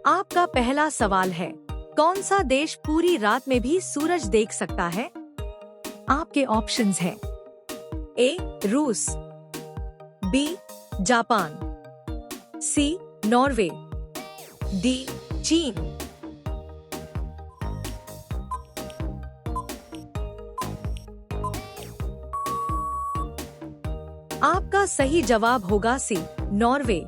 आपका पहला सवाल है, कौन सा देश पूरी रात में भी सूरज देख सकता है? आपके ऑप्शंस हैं ए रूस, बी जापान, सी नॉर्वे, डी चीन। आपका सही जवाब होगा सी नॉर्वे।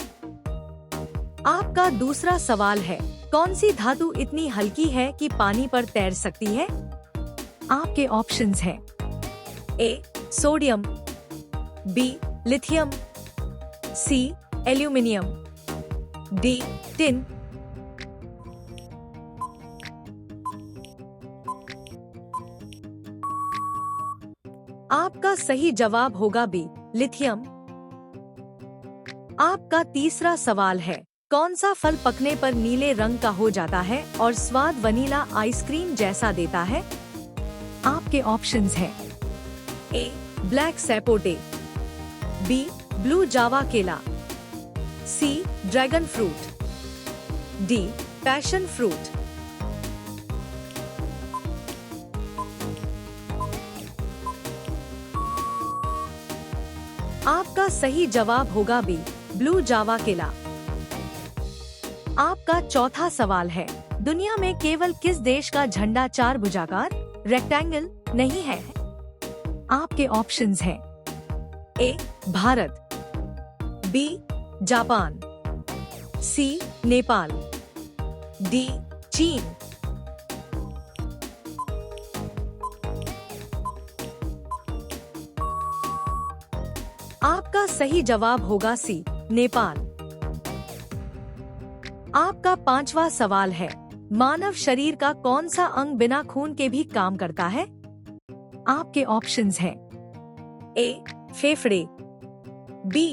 आपका दूसरा सवाल है, कौन सी धातु इतनी हल्की है कि पानी पर तैर सकती है? आपके ऑप्शंस हैं A sodium, B lithium, C aluminium, D tin. आपका सही जवाब होगा बी लिथियम। आपका तीसरा सवाल है, कौन सा फल पकने पर नीले रंग का हो जाता है और स्वाद वनीला आइसक्रीम जैसा देता है? आपके ऑप्शंस हैं A black sapote, B blue java केला, C dragon fruit, D passion fruit. आपका सही जवाब होगा बी ब्लू जावा केला। आपका चौथा सवाल है, दुनिया में केवल किस देश का झंडा चार भुजाकार रेक्टेंगल नहीं है? आपके ऑप्शंस हैं ए भारत, बी जापान, सी नेपाल, डी चीन। आपका सही जवाब होगा सी नेपाल। आपका पांचवा सवाल है, मानव शरीर का कौन सा अंग बिना खून के भी काम करता है? आपके ऑप्शंस हैं ए फेफड़े, बी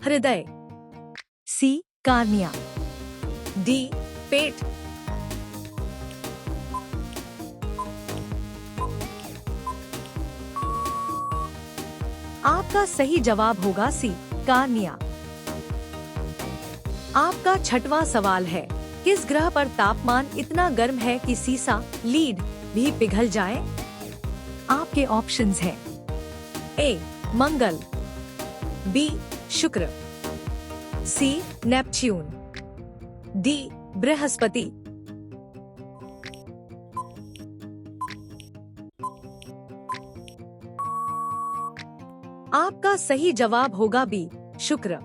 हृदय, सी कार्निया, डी पेट। आपका सही जवाब होगा सी कार्निया। आपका छठवां सवाल है, किस ग्रह पर तापमान इतना गर्म है कि सीसा लीड भी पिघल जाए? आपके ऑप्शंस हैं ए मंगल, बी शुक्र, सी नेपच्यून, डी बृहस्पति। आपका सही जवाब होगा बी शुक्र।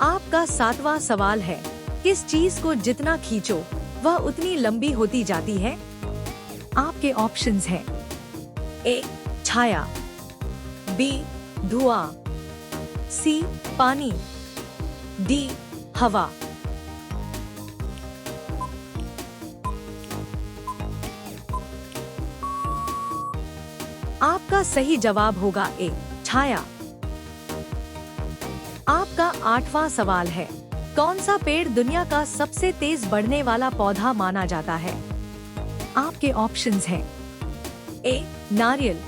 आपका सातवां सवाल है, किस चीज को जितना खींचो वह उतनी लंबी होती जाती है? आपके ऑप्शंस हैं ए छाया, बी धुआं, सी पानी, डी हवा। आपका सही जवाब होगा ए छाया। आपका आठवां सवाल है, कौन सा पेड़ दुनिया का सबसे तेज बढ़ने वाला पौधा माना जाता है? आपके ऑप्शंस हैं ए नारियल,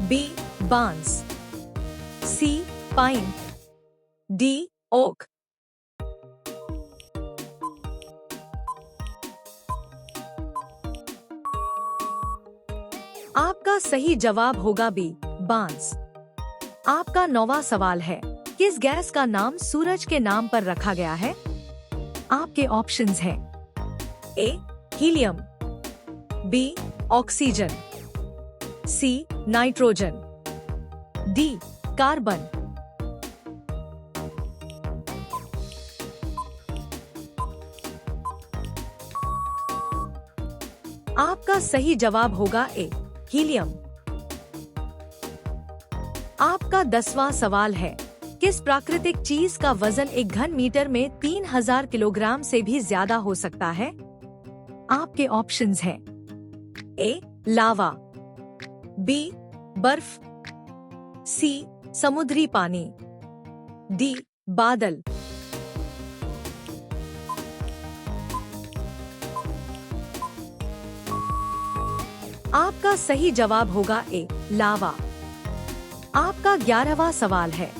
बी बांस, सी पाइन, डी ओक। आपका सही जवाब होगा बी बांस। आपका नौवां सवाल है, किस गैस का नाम सूरज के नाम पर रखा गया है? आपके ऑप्शंस हैं A helium, B oxygen, C nitrogen, D carbon. आपका सही जवाब होगा ए हीलियम। आपका 10वां सवाल है, किस प्राकृतिक चीज का वजन एक घन मीटर में 3000 किलोग्राम से भी ज्यादा हो सकता है? आपके ऑप्शंस हैं ए लावा, बी बर्फ, सी समुद्री पानी, डी बादल। आपका सही जवाब होगा ए लावा। आपका 11वां सवाल है,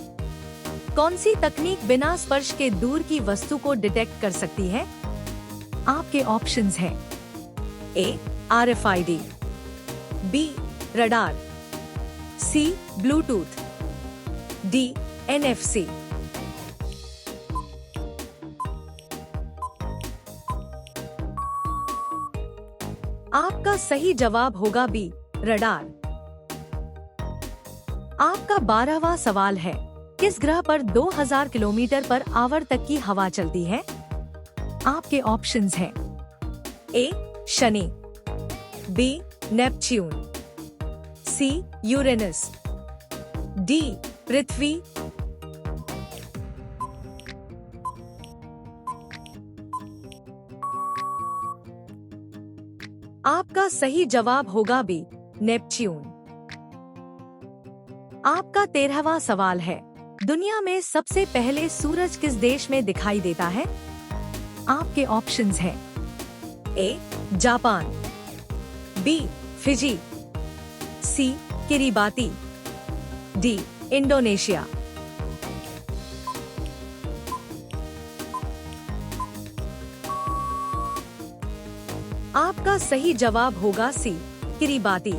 कौन सी तकनीक बिना स्पर्श के दूर की वस्तु को डिटेक्ट कर सकती है? आपके ऑप्शंस हैं A. RFID, B. Radar, C. Bluetooth, D. NFC। आपका सही जवाब होगा B. रडार। आपका 12वां सवाल है, किस ग्रह पर 2000 किलोमीटर पर आवर तक की हवा चलती है? आपके ऑप्शंस हैं A. Shani, B. Neptune, C. Uranus, D. पृथ्वी। आपका सही जवाब होगा B. नेपच्यून। आपका 13वां सवाल है, दुनिया में सबसे पहले सूरज किस देश में दिखाई देता है? आपके ऑप्शंस हैं A. Japan, B. Fiji, C. Kiribati, D. Indonesia. आपका सही जवाब होगा C. किरिबाती।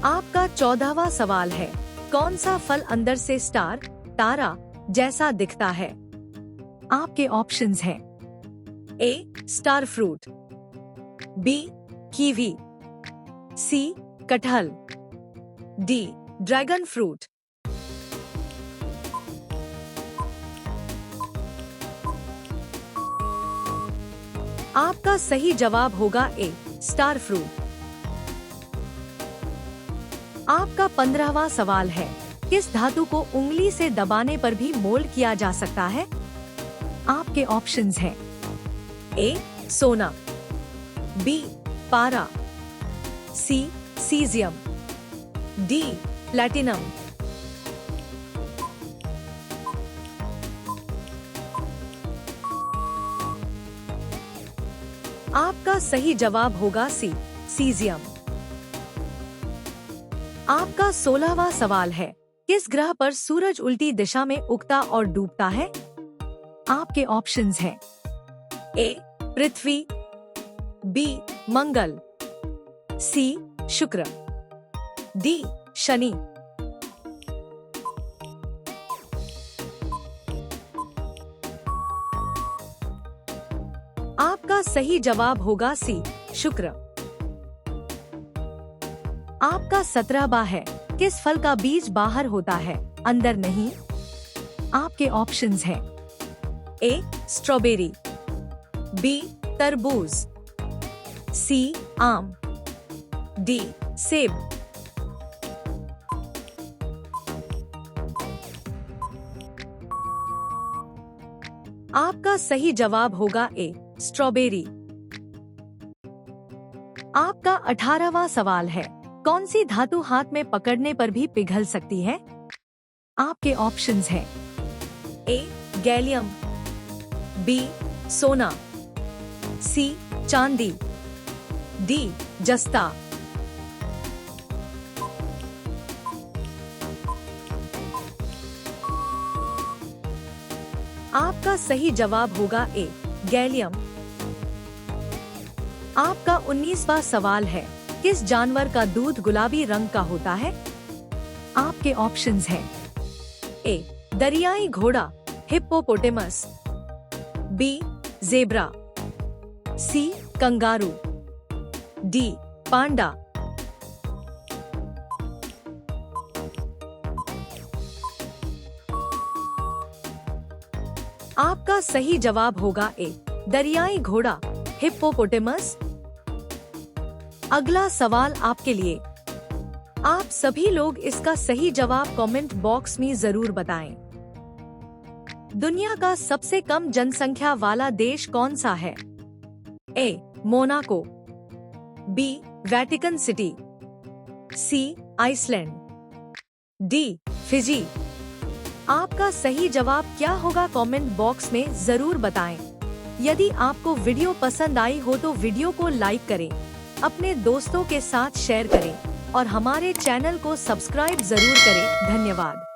आपका 14वां सवाल है, कौन सा फल अंदर से स्टार, तारा जैसा दिखता है? आपके ऑप्शंस हैं A. Star fruit, B. Kiwi, C. कटहल, D. Dragon fruit. आपका सही जवाब होगा A. Star fruit. आपका 15वां सवाल है, किस धातु को उंगली से दबाने पर भी मोल्ड किया जा सकता है? आपके ऑप्शंस हैं A. सोना, B. पारा, C. Caesium, D. प्लैटिनम। आपका सही जवाब होगा C. सीजियम। आपका 16वां सवाल है, किस ग्रह पर सूरज उल्टी दिशा में उगता और डूबता है? आपके ऑप्शंस हैं A. Prithvi, B. Mangal, C. शुक्र, D. शनि। आपका सही जवाब होगा C. शुक्र। आपका 17वां है, किस फल का बीज बाहर होता है, अंदर नहीं? आपके ऑप्शंस हैं A. Strawberry, B. तरबूज, C. आम, D. सेब। आपका सही जवाब होगा A. स्ट्रॉबेरी। आपका 18वां सवाल है, कौन सी धातु हाथ में पकड़ने पर भी पिघल सकती है? आपके ऑप्शंस हैं A. Gallium, B. सोना, C. चांदी, D. जस्ता। आपका सही जवाब होगा A. गैलियम। आपका 19वां सवाल है, किस जानवर का दूध गुलाबी रंग का होता है? आपके ऑप्शंस हैं A. दरियाई घोड़ा, hippopotamus, B. Zebra, C. Kangaroo, D. पांडा। आपका सही जवाब होगा A. दरियाई घोड़ा, हिप्पोपोटेमस। अगला सवाल आपके लिए, आप सभी लोग इसका सही जवाब कमेंट बॉक्स में जरूर बताएं। दुनिया का सबसे कम जनसंख्या वाला देश कौन सा है? A. Monaco, B. Vatican City, C. Iceland, D. Fiji. आपका सही जवाब क्या होगा कमेंट बॉक्स में जरूर बताएं। यदि आपको वीडियो पसंद आई हो तो वीडियो को लाइक करें, अपने दोस्तों के साथ शेयर करें और हमारे चैनल को सब्सक्राइब जरूर करें। धन्यवाद।